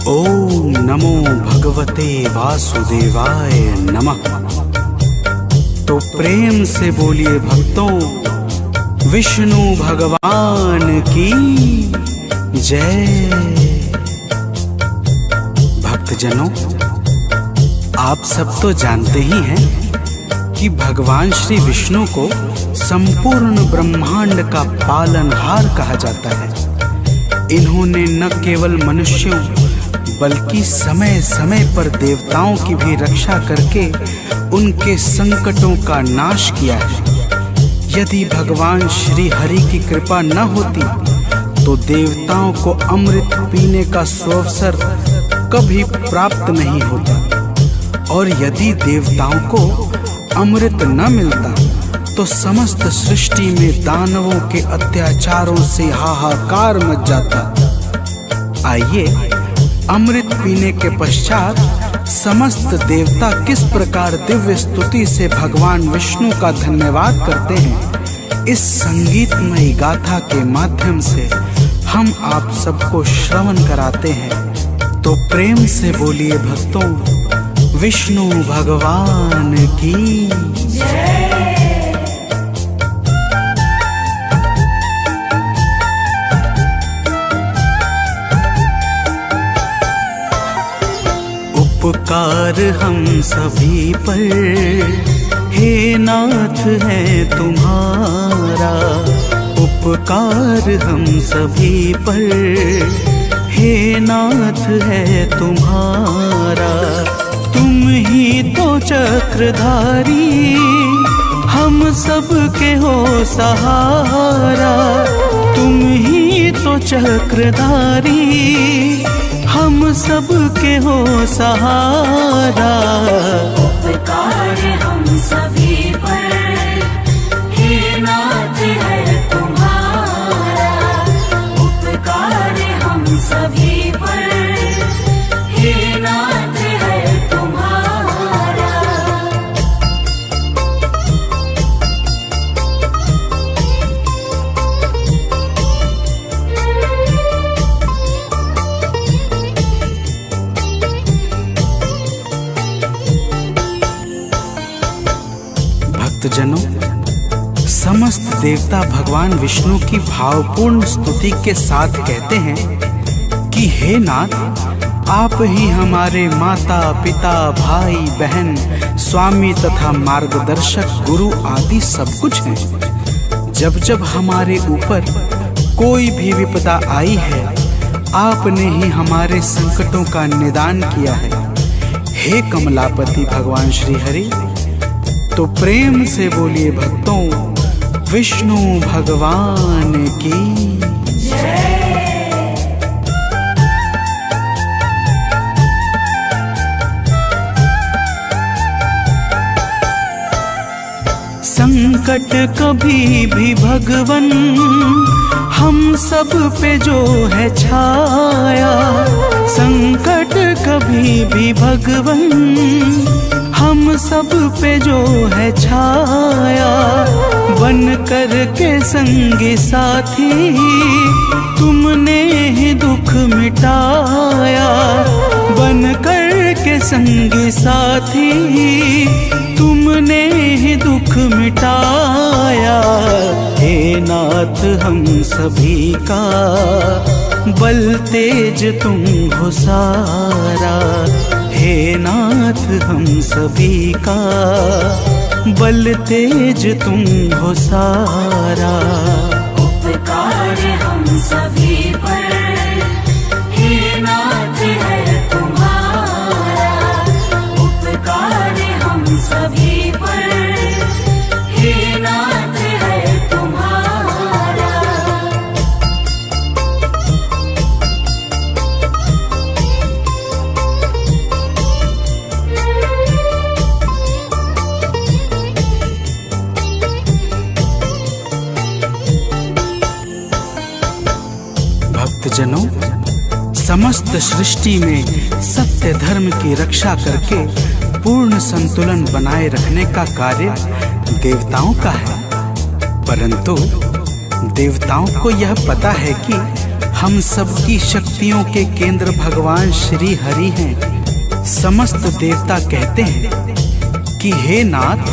ओम नमो भगवते वासुदेवाय नमः। तो प्रेम से बोलिए भक्तों, विष्णु भगवान की जय। भक्तजनों, आप सब तो जानते ही हैं कि भगवान श्री विष्णु को संपूर्ण ब्रह्मांड का पालनहार कहा जाता है। इन्होंने न केवल मनुष्यों बल्कि समय समय पर देवताओं की भी रक्षा करके उनके संकटों का नाश किया है। यदि भगवान श्री हरि की कृपा न होती तो देवताओं को अमृत पीने का सुअवसर कभी प्राप्त नहीं होता, और यदि देवताओं को अमृत न मिलता तो समस्त सृष्टि में दानवों के अत्याचारों से हाहाकार मच जाता। आइए अमृत पीने के पश्चात समस्त देवता किस प्रकार दिव्य स्तुति से भगवान विष्णु का धन्यवाद करते हैं, इस संगीतमयी गाथा के माध्यम से हम आप सबको श्रवण कराते हैं। तो प्रेम से बोलिए भक्तों, विष्णु भगवान की जय। उपकार हम सभी पर हे नाथ है तुम्हारा। उपकार हम सभी पर हे नाथ है तुम्हारा। तुम ही तो चक्रधारी हम सब के हो सहारा। तुम ही तो चक्रधारी हम सब के हो सहारा। उपकार हम सभी पर हे नाथ है तुम्हारा। उपकार हम सभी पर हे नाथ है तुम्हारा। भक्तजनों, समस्त देवता भगवान विष्णु की भावपूर्ण स्तुति के साथ कहते हैं कि हे नाथ, आप ही हमारे माता पिता भाई बहन स्वामी तथा मार्गदर्शक गुरु आदि सब कुछ हैं। जब जब हमारे ऊपर कोई भी विपदा आई है, आपने ही हमारे संकटों का निदान किया है। हे कमलापति भगवान श्री हरि, तो प्रेम से बोलिए भक्तों, विष्णु भगवान की जय। संकट कभी भी भगवन हम सब पे जो है छाया। संकट कभी भी भगवन हम सब पे जो है छाया। बन कर के संगी साथी तुमने ही दुख मिटाया। बन कर के संगी साथी तुमने ही दुख मिटाया। हे नाथ हम सभी का बल तेज तुम हो सारा। हे नाथ हम सभी का बल तेज तुम हो सारा। हम सभी पर, हे नाथ है तुम्हारा उपकार हम सभी पर, हे नाथ है तुम्हारा। भक्तजनों, समस्त सृष्टि में सत्य धर्म की रक्षा करके पूर्ण संतुलन बनाए रखने का कार्य देवताओं का है, परंतु देवताओं को यह पता है कि हम सबकी शक्तियों के केंद्र भगवान श्री हरि हैं। समस्त देवता कहते हैं कि हे नाथ,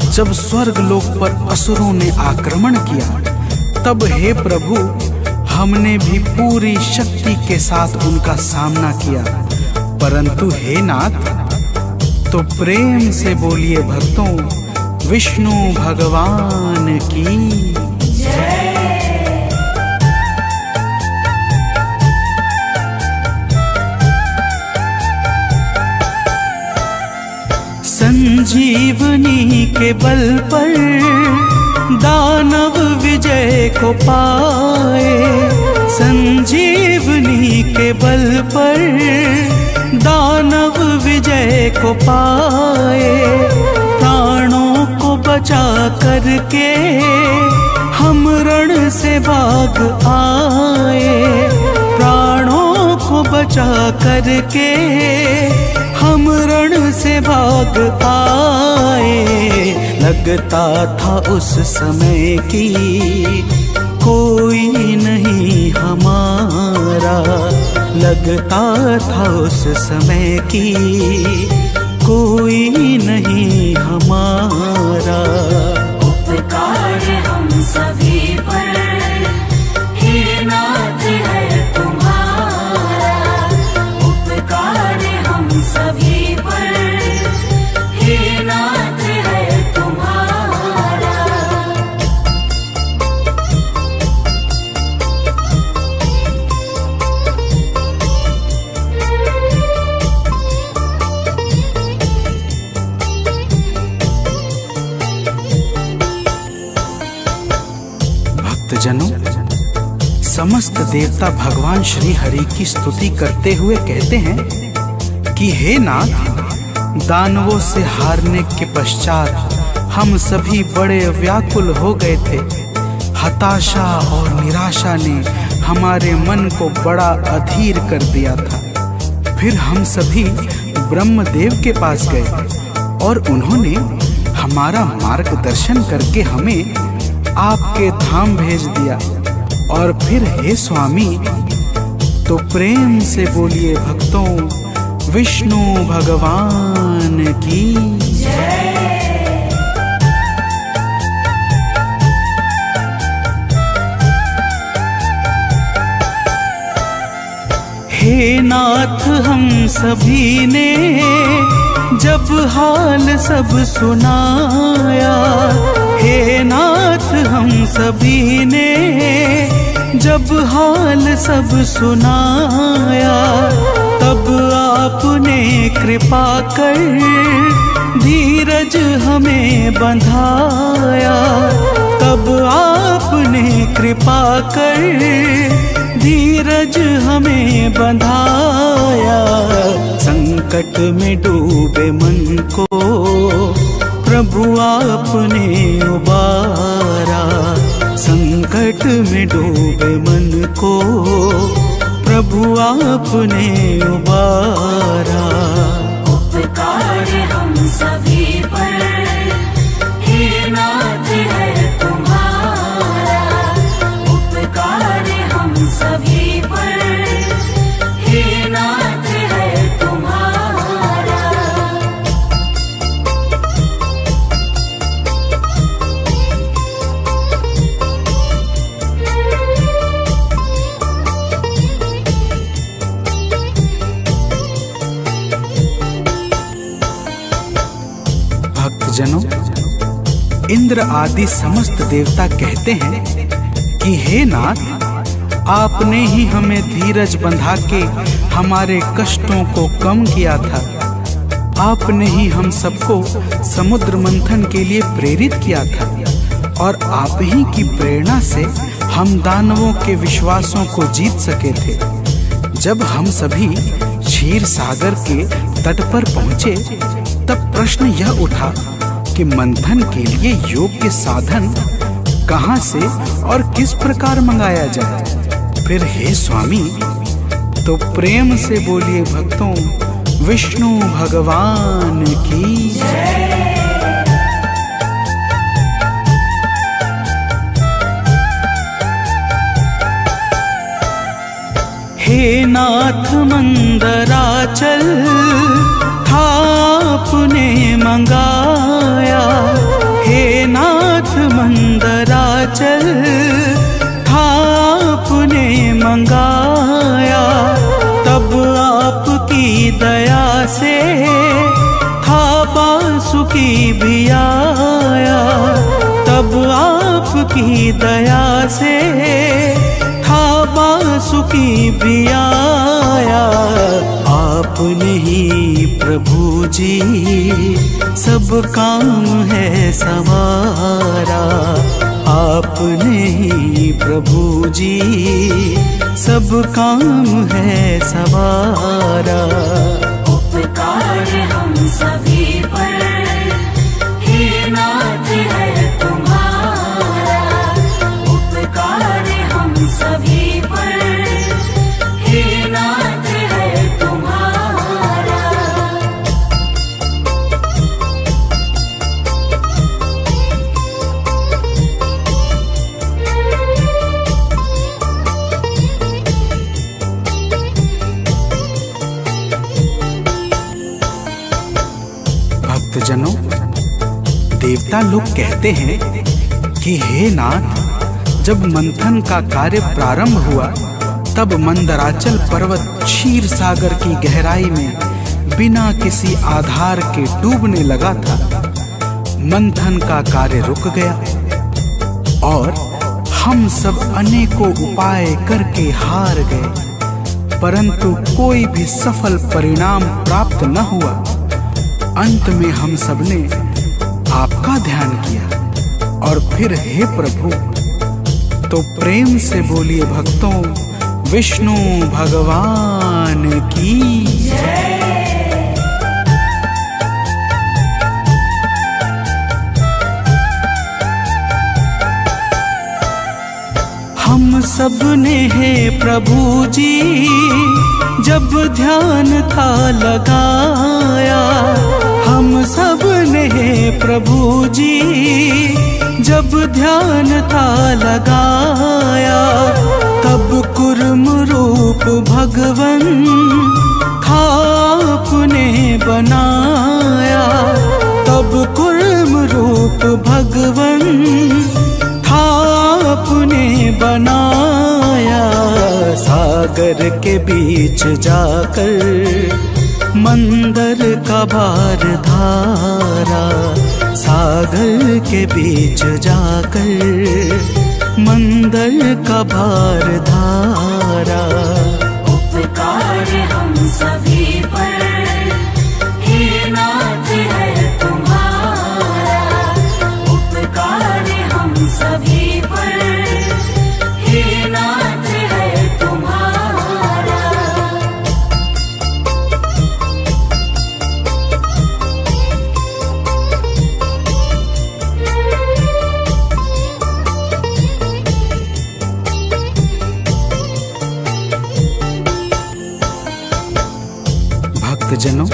जब स्वर्ग लोक पर असुरों ने आक्रमण किया, तब हे प्रभु हमने भी पूरी शक्ति के साथ उनका सामना किया, परंतु हे नाथ, तो प्रेम से बोलिए भक्तों, विष्णु भगवान की जय। संजीवनी के बल पर दानव विजय को पाए, संजीवनी के बल पर दानव विजय को पाए, प्राणों को बचा करके हम रण से भाग आए, प्राणों को बचा करके हम रण से भाग आए। लगता था उस समय की कोई नहीं हमारा, लगता था उस समय की कोई नहीं हमारा। उपकार हम सभी पर, हे नाथ है तुम्हारा उपकार हम सभी पर, हे नाथ है तुम्हारा। भक्तजनों, समस्त देवता भगवान श्री हरि की स्तुति करते हुए कहते हैं कि हे नाथ, दानवों से हारने के पश्चात हम सभी बड़े व्याकुल हो गए थे। हताशा और निराशा ने हमारे मन को बड़ा अधीर कर दिया था। फिर हम सभी ब्रह्मदेव के पास गए और उन्होंने हमारा मार्गदर्शन करके हमें आपके धाम भेज दिया। और फिर हे स्वामी, तो प्रेम से बोलिए भक्तों, विष्णु भगवान की जय। हे नाथ हम सभी ने जब हाल सब सुनाया, हे नाथ हम सभी ने जब हाल सब सुनाया, तब आपने कृपा कर धीरज हमें बंधाया, तब आपने कृपा कर धीरज हमें बंधाया। संकट में डूबे मन को प्रभु आपने उबारा, संकट में डूबे मन को प्रभु आपने उबारा। उपकार हम सभी पर, हे नाथ है तुम्हारा उपकार हम सभी पर, हे नाथ है तुम्हारा। भक्तजनों, इंद्र आदि समस्त देवता कहते हैं कि हे नाथ, आपने ही हमें धीरज बंधा के हमारे कष्टों को कम किया था। आपने ही हम सबको समुद्र मंथन के लिए प्रेरित किया था और आप ही की प्रेरणा से हम दानवों के विश्वासों को जीत सके थे। जब हम सभी क्षीर सागर के तट पर पहुंचे तब प्रश्न यह उठा कि मंथन के लिए योग्य साधन कहां से और किस प्रकार मंगाया जाए। फिर हे स्वामी, तो प्रेम से बोलिए भक्तों, विष्णु भगवान की जय। हे नाथ मंदराचल था आपने मंगाया। हे नाथ मंदराचल था आपने मंगाया। तब आपकी दया से था बांसुरी भी आया। तब आपकी दया से था बांसुरी भी आया। आपने ही प्रभु जी सब काम है सवारा। आपने ही प्रभु जी सब काम है सवारा। उपकार हम सभी पर हे नाथ है तुम्हारा। उपकार हम सभी पर हे नाथ है तुम्हारा। भक्तजनों, देवता लोग कहते हैं कि हे नाथ, जब मंथन का कार्य प्रारंभ हुआ तब मंदराचल पर्वत क्षीर सागर की गहराई में बिना किसी आधार के डूबने लगा था। मंथन का कार्य रुक गया और हम सब अनेकों उपाय करके हार गए, परंतु कोई भी सफल परिणाम प्राप्त न हुआ। अंत में हम सबने आपका ध्यान किया और फिर हे प्रभु, तो प्रेम से बोलिए भक्तों, विष्णु भगवान की जय। हम सब ने हे प्रभु जी जब ध्यान था लगाया। हम सब ने हे प्रभु जी जब ध्यान था लगाया। तब कुर्म रूप भगवन था आपने बनाया। तब कुर्म रूप भगवन था आपने बनाया। सागर के बीच जाकर मंदर का भार धारा। सागर के बीच जाकर मंदर का भार धारा। उपकार हम सभी पर हे नाथ है तुम्हारा। उपकार हम सभी पर हे नाथ है तुम्हारा। भक्तजनों,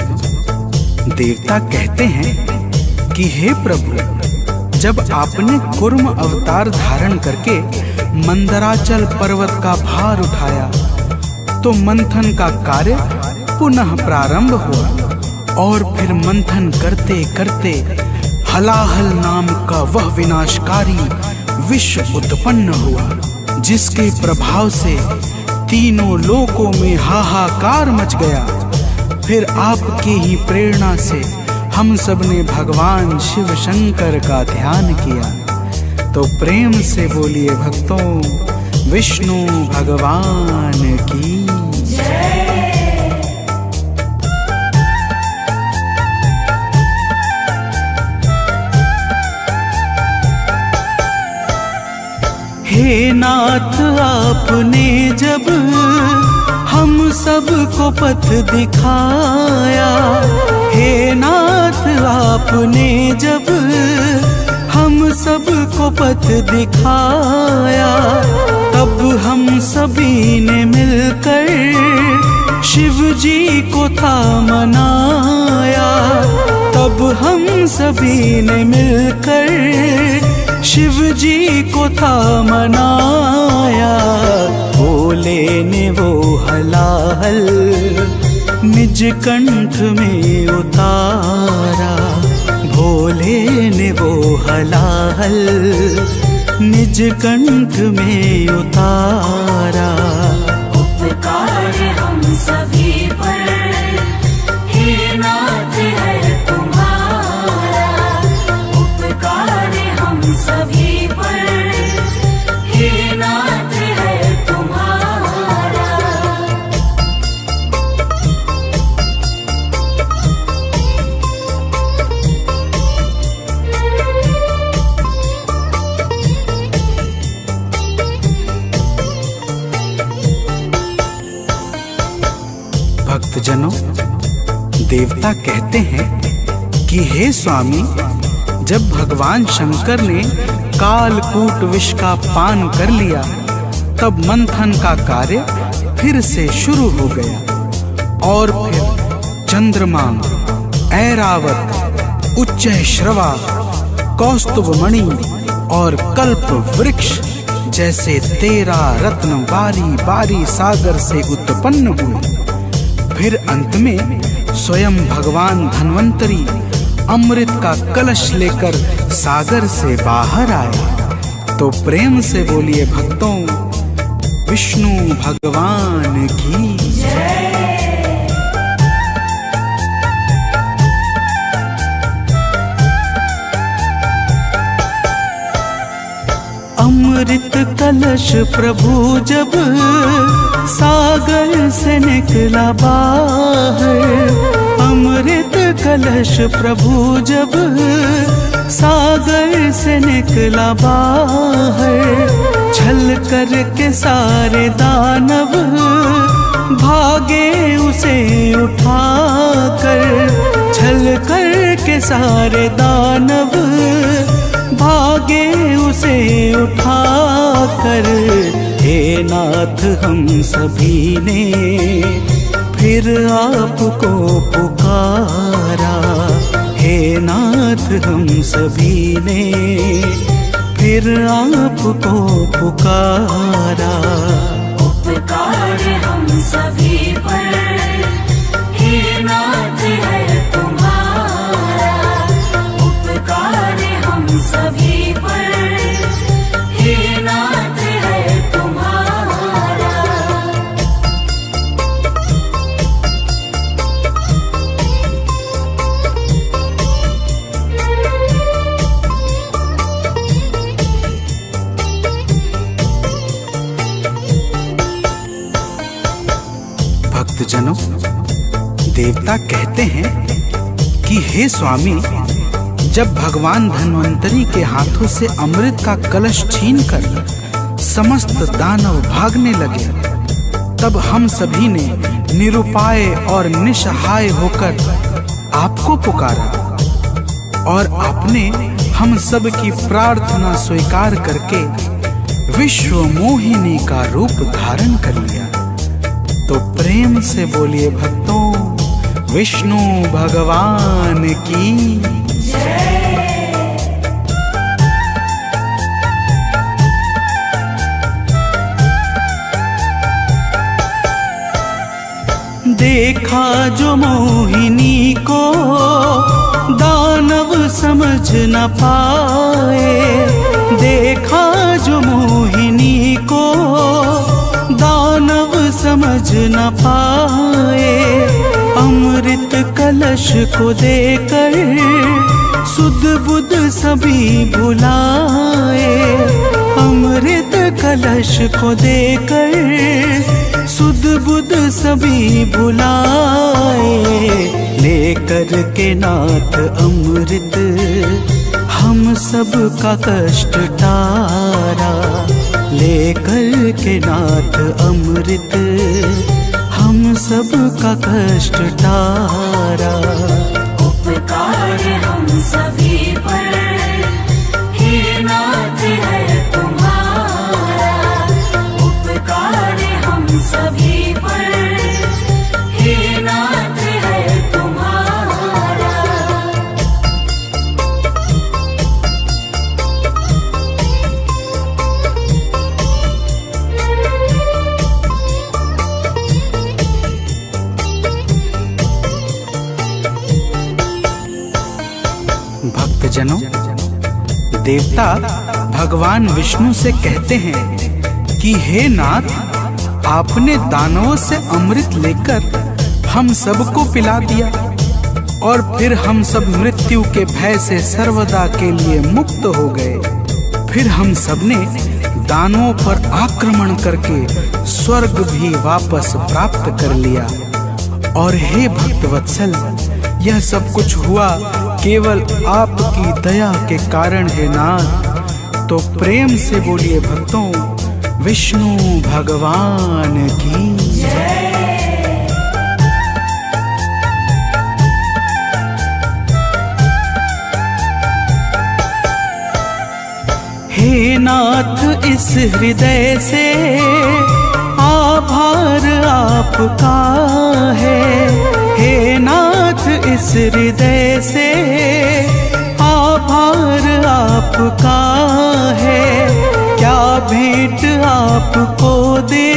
देवता कहते हैं कि हे प्रभु, जब आपने कूर्म अवतार धारण करके मंदराचल पर्वत का भार उठाया तो मंथन का कार्य पुनः प्रारंभ हुआ और फिर मंथन करते करते हलाहल नाम का वह विनाशकारी विष उत्पन्न हुआ, जिसके प्रभाव से तीनों लोकों में हाहाकार मच गया। फिर आपकी ही प्रेरणा से हम सब ने भगवान शिव शंकर का ध्यान किया। तो प्रेम से बोलिए भक्तों, विष्णु भगवान की। हे नाथ आपने जब हम सबको पथ दिखाया, हे नाथ आपने जब हम सबको पथ दिखाया, तब हम सभी ने मिलकर शिव जी को था मनाया, तब हम सभी ने मिलकर शिव जी को था मनाया। बोले ने वो हलाहल निज कंठ में उतारा, भोले ने वो हलाहल निज कंठ में उतारा। उपकार हम सभी पर हे नाथ है तुम्हारा, उपकार हम सभी पर हे नाथ है तुम्हारा। भक्तजनों, देवता कहते हैं कि हे स्वामी, जब भगवान शंकर ने कालकूट विष का पान कर लिया, तब मंथन का कार्य फिर से शुरू हो गया और फिर चंद्रमा, ऐरावत, उच्चैश्रवा, कौस्तुभमणि और कल्प वृक्ष जैसे 13 रत्न बारी बारी सागर से उत्पन्न हुए। फिर अंत में स्वयं भगवान धन्वंतरी अमृत का कलश लेकर सागर से बाहर आए। तो प्रेम से बोलिए भक्तों, विष्णु भगवान की जय। अमृत कलश प्रभु जब सागर से निकला बाहर, अमृत कलश प्रभु जब सागर से निकला बाहर, छल कर के सारे दानव भागे उसे उठाकर, छल कर के सारे दानव भागे उसे उठाकर। हे नाथ हम सभी ने फिर आपको पुकारा, हे नाथ हम सभी ने फिर आपको पुकारा। उपकार हम सभी पर हे नाथ है तुम्हारा, उपकार हम सभी पर हे नाथ है तुम्हारा। भक्तजनों, देवता कहते हैं कि हे स्वामी, जब भगवान धन्वंतरी के हाथों से अमृत का कलश छीनकर समस्त दानव भागने लगे, तब हम सभी ने निरुपाय और निसहाय होकर आपको पुकारा और आपने हम सब की प्रार्थना स्वीकार करके विश्व मोहिनी का रूप धारण कर लिया। तो प्रेम से बोलिए भक्तों, विष्णु भगवान की जय। देखा जो मोहिनी को दानव समझ न पाए, देखा जो मोहिनी को दानव समझ न पाए, अमृत कलश को देकर सुध बुध सभी भुलाए, अमृत कलश को देकर सुध बुध सभी भुलाए। लेकर के नाथ अमृत हम सब का कष्ट टारा। लेकर के नाथ अमृत हम सब का कष्ट टारा। उपकार हम सभी पर हे नाथ है तुम्हारा। उपकार हम सभी पर हे नाथ है तुम्हारा। भक्तजनों, देवता भगवान विष्णु से कहते हैं कि हे नाथ, आपने दानवों से अमृत लेकर हम सबको पिला दिया और फिर हम सब मृत्यु के भय से सर्वदा के लिए मुक्त हो गए। फिर हम सबने दानवों पर आक्रमण करके स्वर्ग भी वापस प्राप्त कर लिया। और हे भक्तवत्सल, यह सब कुछ हुआ केवल आपकी दया के कारण है नाथ। तो प्रेम से बोलिए भक्तों, विष्णु भगवान की जय। हे नाथ, इस हृदय से आभार आपका है। हे नाथ, इस हृदय से आभार आपका है। क्या भेंट आपको दे,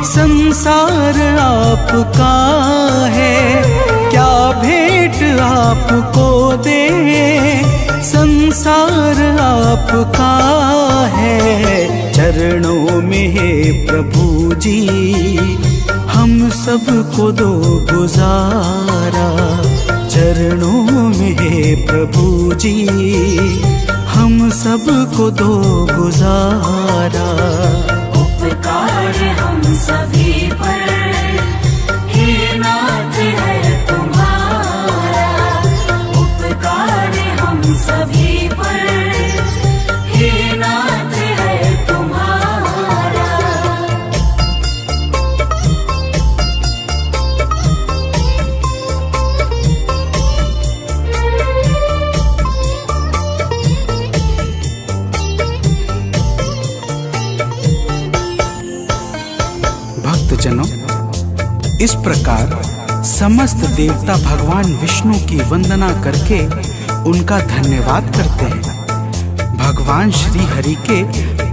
संसार आपका है। क्या भेंट आपको दे, संसार आपका है। चरणों में है प्रभु जी हम सबको दो गुजारा। चरणों में है प्रभु जी हम सबको दो गुजारा। उपकार हम सभी पर हे नाथ है तुम्हारा। उपकार हम सभी पर हे नाथ है तुम्हारा। भक्तजनों, इस प्रकार समस्त देवता भगवान विष्णु की वंदना करके उनका धन्यवाद करते हैं। भगवान श्री हरि के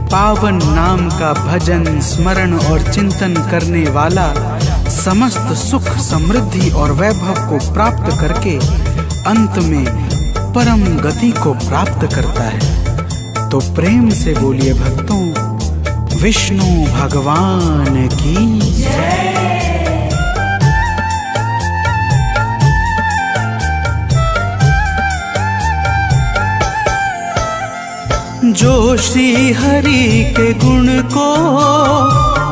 पावन नाम का भजन, स्मरण और चिंतन करने वाला समस्त सुख, समृद्धि और वैभव को प्राप्त करके अंत में परम गति को प्राप्त करता है। तो प्रेम से बोलिए भक्तों, विष्णु भगवान की जय। जो श्री हरि के गुण को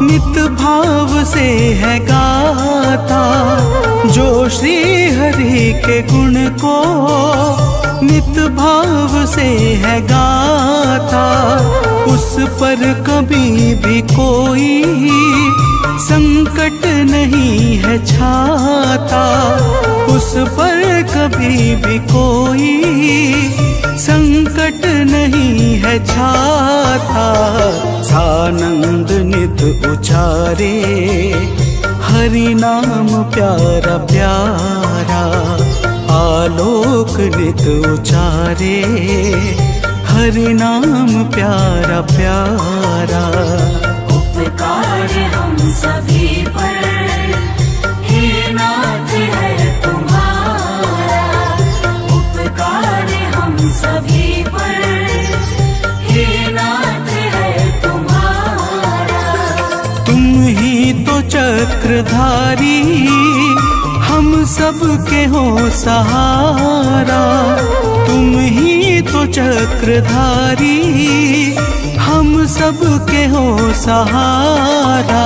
नित भाव से है गाता। जो श्री हरि के गुण को नित भाव से है गाता। उस पर कभी भी कोई संकट नहीं है छाता। उस पर कभी भी कोई संकट नहीं है छाता। सानंद नित उचारे हरि नाम प्यारा प्यारा। आलोक नित उचारे हरि नाम प्यारा प्यारा। उपकार हम सभी पर हे नाथ है तुम्हारा। उपकार हम सभी पर हे नाथ है तुम्हारा। तुम ही तो चक्रधारी हम सब के हो सहारा। तुम ही तो चक्रधारी, हम सब के हो सहारा।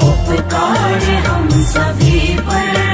उपकार हम सभी पर